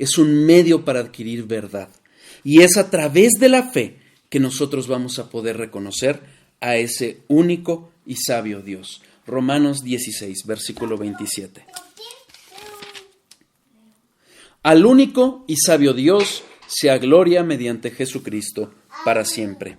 es un medio para adquirir verdad. Y es a través de la fe que nosotros vamos a poder reconocer a ese único y sabio Dios. Romanos 16, versículo 27. Al único y sabio Dios sea gloria mediante Jesucristo para siempre.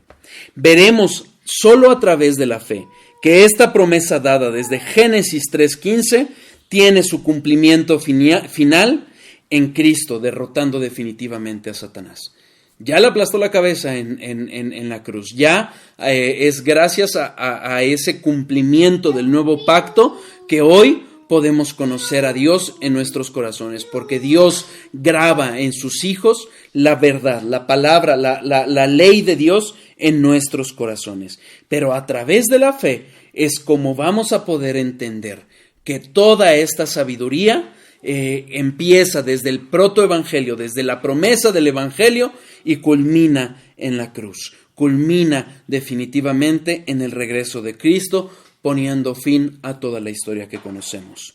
Veremos solo a través de la fe que esta promesa dada desde Génesis 3:15 tiene su cumplimiento final en Cristo, derrotando definitivamente a Satanás. Ya le aplastó la cabeza en la cruz. Ya es gracias a ese cumplimiento del nuevo pacto que hoy podemos conocer a Dios en nuestros corazones, porque Dios graba en sus hijos la verdad, la palabra, la ley de Dios en nuestros corazones. Pero a través de la fe es como vamos a poder entender que toda esta sabiduría empieza desde el protoevangelio, desde la promesa del evangelio y culmina en la cruz. Culmina definitivamente en el regreso de Cristo, poniendo fin a toda la historia que conocemos.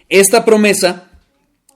Esta promesa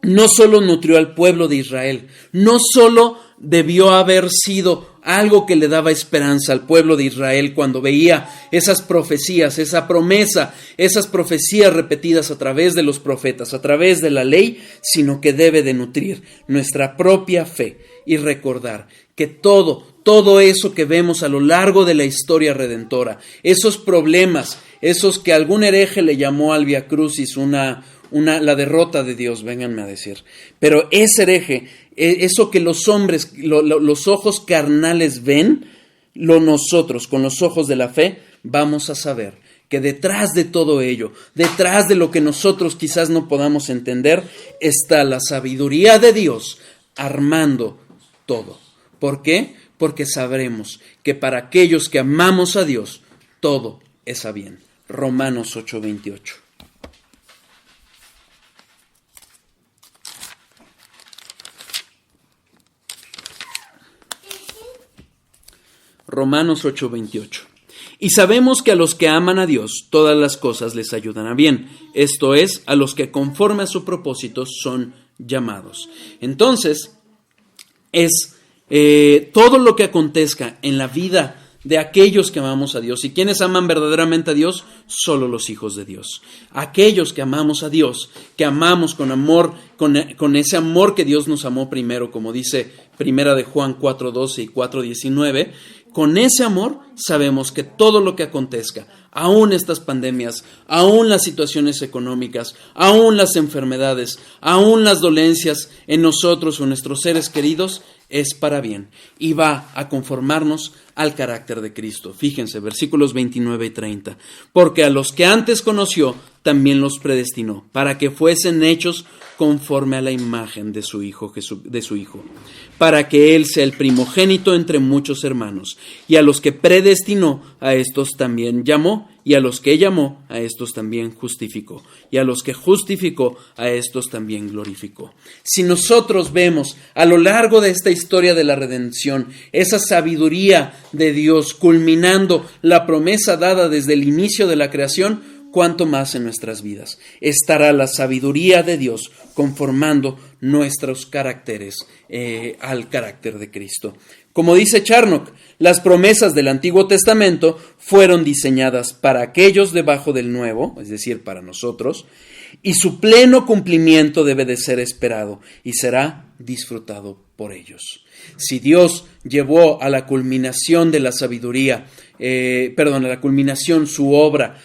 no solo nutrió al pueblo de Israel, no solo debió haber sido algo que le daba esperanza al pueblo de Israel cuando veía esas profecías, esa promesa, esas profecías repetidas a través de los profetas, a través de la ley, sino que debe de nutrir nuestra propia fe y recordar que todo eso que vemos a lo largo de la historia redentora, esos problemas, esos que algún hereje le llamó al Via Crucis la derrota de Dios, vénganme a decir. Pero ese hereje, eso que los hombres, los ojos carnales ven, nosotros con los ojos de la fe vamos a saber que detrás de todo ello, detrás de lo que nosotros quizás no podamos entender, está la sabiduría de Dios armando todo. ¿Por qué? Porque sabremos que para aquellos que amamos a Dios, todo es a bien. Romanos 8:28. Romanos 8:28. Y sabemos que a los que aman a Dios, todas las cosas les ayudan a bien. Esto es, a los que conforme a su propósito son llamados. Entonces, es todo lo que acontezca en la vida de aquellos que amamos a Dios. ¿Y quiénes aman verdaderamente a Dios? Solo los hijos de Dios. Aquellos que amamos a Dios, que amamos con amor, con ese amor que Dios nos amó primero, como dice Primera de Juan 4:12 y 4:19, con ese amor sabemos que todo lo que acontezca, aún estas pandemias, aún las situaciones económicas, aún las enfermedades, aún las dolencias en nosotros o en nuestros seres queridos, es para bien y va a conformarnos al carácter de Cristo. Fíjense, versículos 29 y 30. Porque a los que antes conoció, también los predestinó, para que fuesen hechos conforme a la imagen de su Hijo, para que Él sea el primogénito entre muchos hermanos. Y a los que predestinó, a estos también llamó, y a los que llamó, a estos también justificó, y a los que justificó, a estos también glorificó. Si nosotros vemos a lo largo de esta historia de la redención, esa sabiduría de Dios culminando la promesa dada desde el inicio de la creación, cuánto más en nuestras vidas estará la sabiduría de Dios conformando nuestros caracteres al carácter de Cristo. Como dice Charnock, las promesas del Antiguo Testamento fueron diseñadas para aquellos debajo del Nuevo, es decir, para nosotros, y su pleno cumplimiento debe de ser esperado y será disfrutado por ellos. Si Dios llevó a la culminación de la sabiduría, a la culminación su obra,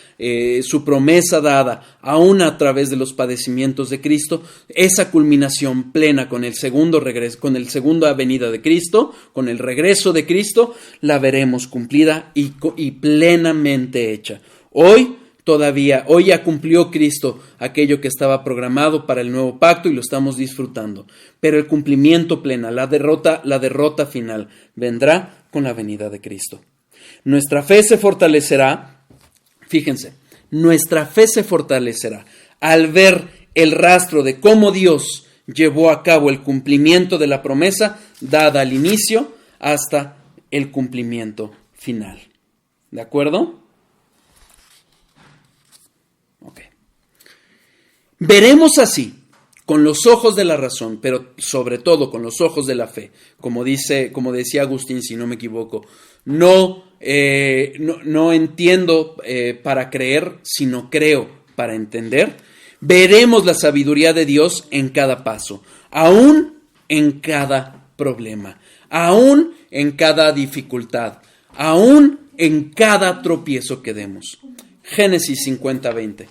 su promesa dada, aún a través de los padecimientos de Cristo, esa culminación plena con el segundo regreso, con el segunda venida de Cristo, con el regreso de Cristo, la veremos cumplida y plenamente hecha. Hoy ya cumplió Cristo aquello que estaba programado para el nuevo pacto y lo estamos disfrutando. Pero el cumplimiento pleno, la derrota final, vendrá con la venida de Cristo. Nuestra fe se fortalecerá, fíjense, nuestra fe se fortalecerá al ver el rastro de cómo Dios llevó a cabo el cumplimiento de la promesa dada al inicio hasta el cumplimiento final. ¿De acuerdo? Ok. Veremos así con los ojos de la razón, pero sobre todo con los ojos de la fe, como decía Agustín, si no me equivoco, no entiendo para creer, sino creo para entender, veremos la sabiduría de Dios en cada paso, aún en cada problema, aún en cada dificultad, aún en cada tropiezo que demos. Génesis 50:20.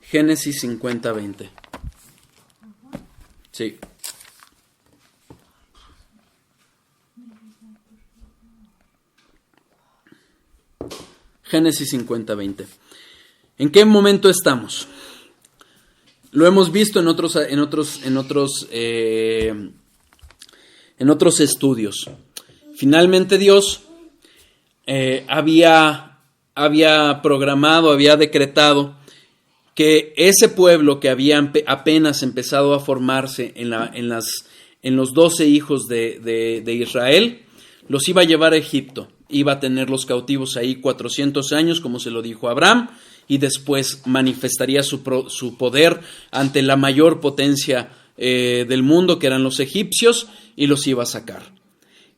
Génesis 50:20. Sí. Génesis 50:20. ¿En qué momento estamos? Lo hemos visto en otros estudios. Finalmente Dios había programado, había decretado que ese pueblo que había apenas empezado a formarse en los 12 hijos de Israel, los iba a llevar a Egipto, iba a tenerlos cautivos ahí 400 años, como se lo dijo a Abraham, y después manifestaría su poder ante la mayor potencia del mundo, que eran los egipcios, y los iba a sacar.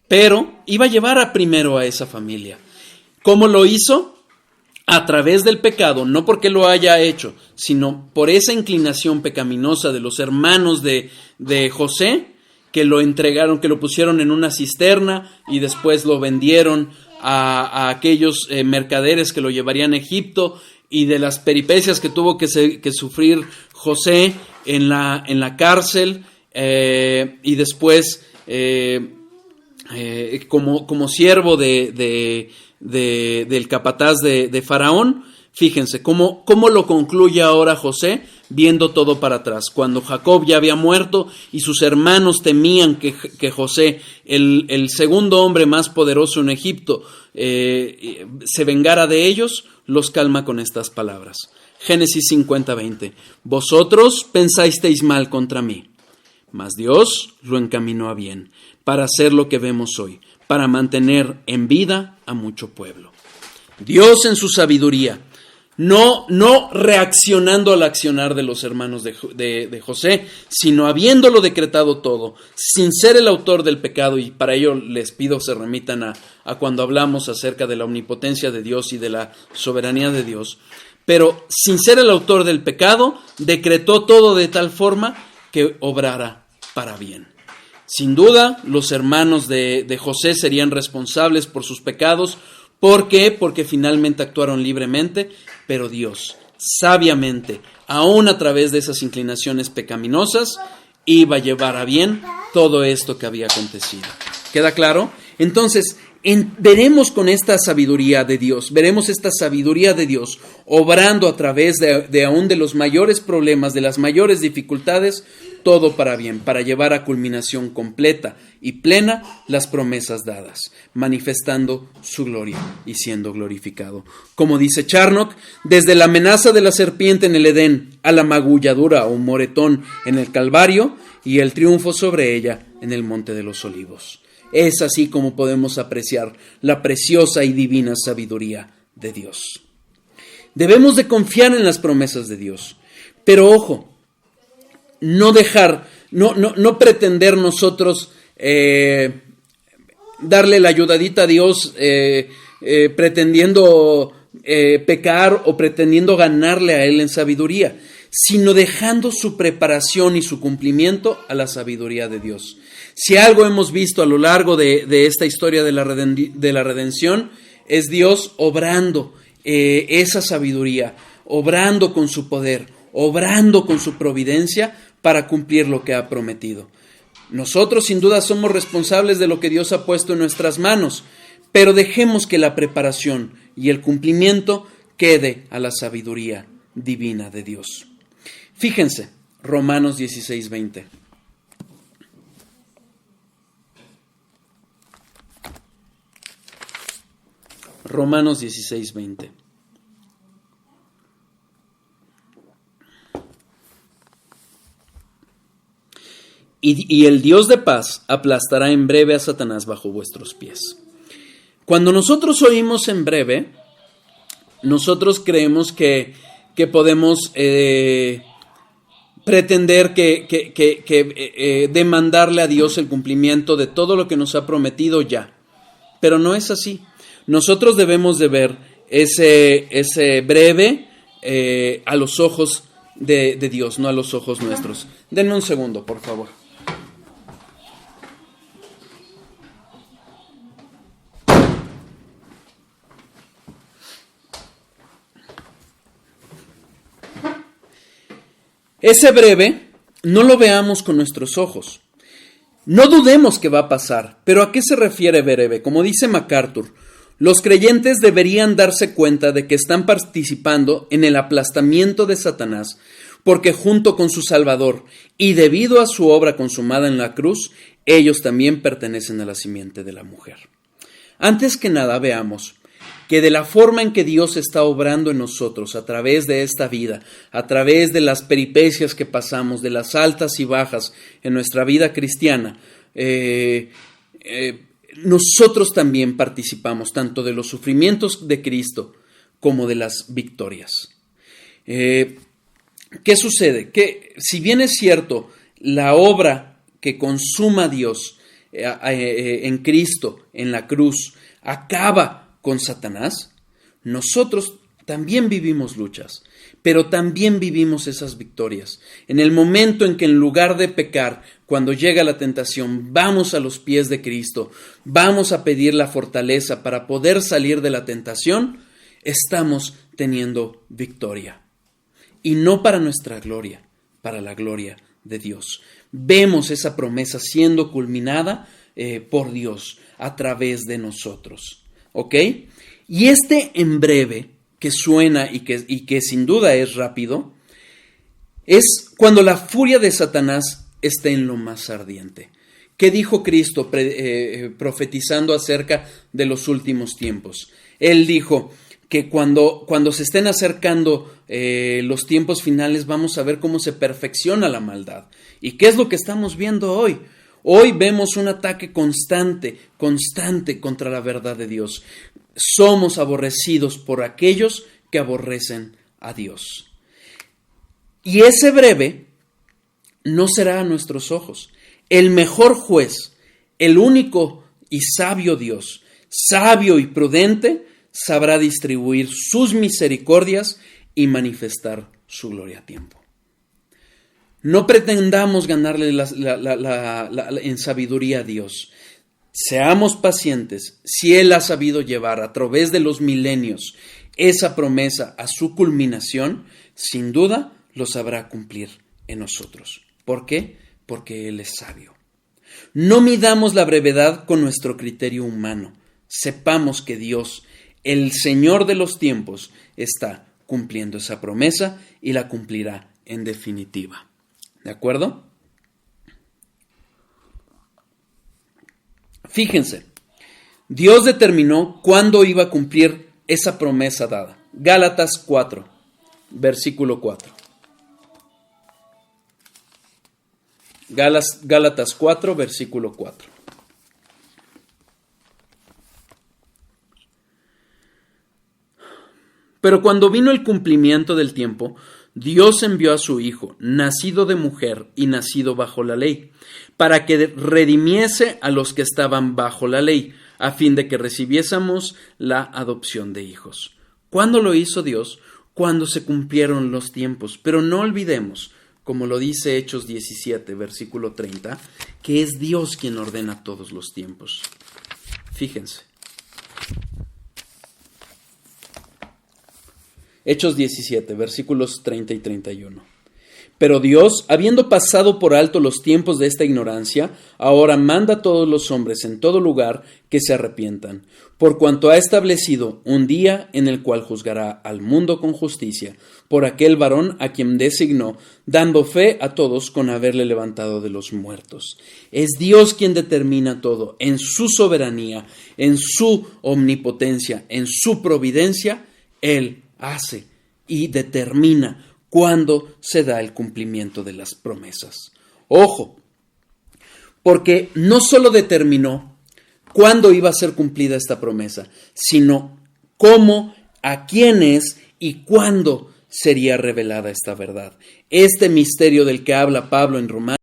Pero iba a llevar primero a esa familia. ¿Cómo lo hizo? A través del pecado, no porque lo haya hecho, sino por esa inclinación pecaminosa de los hermanos de José, que lo entregaron, que lo pusieron en una cisterna y después lo vendieron a aquellos mercaderes que lo llevarían a Egipto, y de las peripecias que tuvo que sufrir José en la cárcel, y después como siervo del capataz de Faraón. Fíjense cómo lo concluye ahora José, viendo todo para atrás. Cuando Jacob ya había muerto y sus hermanos temían que José, el segundo hombre más poderoso en Egipto, se vengara de ellos, los calma con estas palabras. Génesis 50:20. Vosotros pensasteis mal contra mí, mas Dios lo encaminó a bien, para hacer lo que vemos hoy, para mantener en vida a mucho pueblo. Dios en su sabiduría, no reaccionando al accionar de los hermanos de José, sino habiéndolo decretado todo, sin ser el autor del pecado, y para ello les pido se remitan a cuando hablamos acerca de la omnipotencia de Dios y de la soberanía de Dios, pero sin ser el autor del pecado, decretó todo de tal forma que obrara para bien. Sin duda, los hermanos de José serían responsables por sus pecados. ¿Por qué? Porque finalmente actuaron libremente, pero Dios, sabiamente, aún a través de esas inclinaciones pecaminosas, iba a llevar a bien todo esto que había acontecido. ¿Queda claro? Entonces, veremos con esta sabiduría de Dios, veremos esta sabiduría de Dios obrando a través de aún de los mayores problemas, de las mayores dificultades, todo para bien, para llevar a culminación completa y plena las promesas dadas, manifestando su gloria y siendo glorificado. Como dice Charnock, desde la amenaza de la serpiente en el Edén a la magulladura o moretón en el Calvario y el triunfo sobre ella en el Monte de los Olivos. Es así como podemos apreciar la preciosa y divina sabiduría de Dios. Debemos de confiar en las promesas de Dios, pero ojo, no pretender nosotros darle la ayudadita a Dios pretendiendo pecar o pretendiendo ganarle a Él en sabiduría, sino dejando su preparación y su cumplimiento a la sabiduría de Dios. Si algo hemos visto a lo largo de esta historia de la redención, es Dios obrando esa sabiduría, obrando con su poder, obrando con su providencia para cumplir lo que ha prometido. Nosotros sin duda somos responsables de lo que Dios ha puesto en nuestras manos, pero dejemos que la preparación y el cumplimiento quede a la sabiduría divina de Dios. Fíjense, Romanos 16:20. Romanos 16:20. Y el Dios de paz aplastará en breve a Satanás bajo vuestros pies. Cuando nosotros oímos en breve, nosotros creemos que que podemos pretender demandarle a Dios el cumplimiento de todo lo que nos ha prometido ya. Pero no es así. Nosotros debemos de ver ese breve a los ojos de Dios, no a los ojos nuestros. Denme un segundo, por favor. Ese breve no lo veamos con nuestros ojos. No dudemos que va a pasar, pero ¿a qué se refiere breve? Como dice MacArthur, los creyentes deberían darse cuenta de que están participando en el aplastamiento de Satanás, porque junto con su Salvador y debido a su obra consumada en la cruz, ellos también pertenecen a la simiente de la mujer. Antes que nada veamos que de la forma en que Dios está obrando en nosotros a través de esta vida, a través de las peripecias que pasamos, de las altas y bajas en nuestra vida cristiana, nosotros también participamos tanto de los sufrimientos de Cristo como de las victorias. ¿Qué sucede? Que si bien es cierto, la obra que consuma Dios en Cristo, en la cruz, acaba con Satanás, nosotros también vivimos luchas, pero también vivimos esas victorias. En el momento en que en lugar de pecar, cuando llega la tentación, vamos a los pies de Cristo, vamos a pedir la fortaleza para poder salir de la tentación, estamos teniendo victoria. Y no para nuestra gloria, para la gloria de Dios. Vemos esa promesa siendo culminada por Dios a través de nosotros. ¿Ok? Y en breve, que suena y que sin duda es rápido, es cuando la furia de Satanás está en lo más ardiente. ¿Qué dijo Cristo profetizando acerca de los últimos tiempos? Él dijo que cuando se estén acercando los tiempos finales, vamos a ver cómo se perfecciona la maldad. ¿Y qué es lo que estamos viendo hoy? Hoy vemos un ataque constante contra la verdad de Dios. Somos aborrecidos por aquellos que aborrecen a Dios. Y ese breve no será a nuestros ojos. El mejor juez, el único y sabio Dios, sabio y prudente, sabrá distribuir sus misericordias y manifestar su gloria a tiempo. No pretendamos ganarle en sabiduría a Dios. Seamos pacientes. Si Él ha sabido llevar a través de los milenios esa promesa a su culminación, sin duda lo sabrá cumplir en nosotros. ¿Por qué? Porque Él es sabio. No midamos la brevedad con nuestro criterio humano. Sepamos que Dios, el Señor de los tiempos, está cumpliendo esa promesa y la cumplirá en definitiva. ¿De acuerdo? Fíjense, Dios determinó cuándo iba a cumplir esa promesa dada. Gálatas 4, versículo 4. Gálatas 4, versículo 4. Pero cuando vino el cumplimiento del tiempo, Dios envió a su Hijo, nacido de mujer y nacido bajo la ley, para que redimiese a los que estaban bajo la ley, a fin de que recibiésemos la adopción de hijos. ¿Cuándo lo hizo Dios? Cuando se cumplieron los tiempos. Pero no olvidemos, como lo dice Hechos 17, versículo 30, que es Dios quien ordena todos los tiempos. Fíjense. Hechos 17, versículos 30 y 31. Pero Dios, habiendo pasado por alto los tiempos de esta ignorancia, ahora manda a todos los hombres en todo lugar que se arrepientan, por cuanto ha establecido un día en el cual juzgará al mundo con justicia, por aquel varón a quien designó, dando fe a todos con haberle levantado de los muertos. Es Dios quien determina todo, en su soberanía, en su omnipotencia, en su providencia. Él hace y determina cuándo se da el cumplimiento de las promesas. Ojo, porque no solo determinó cuándo iba a ser cumplida esta promesa, sino cómo, a quiénes y cuándo sería revelada esta verdad. Este misterio del que habla Pablo en Romanos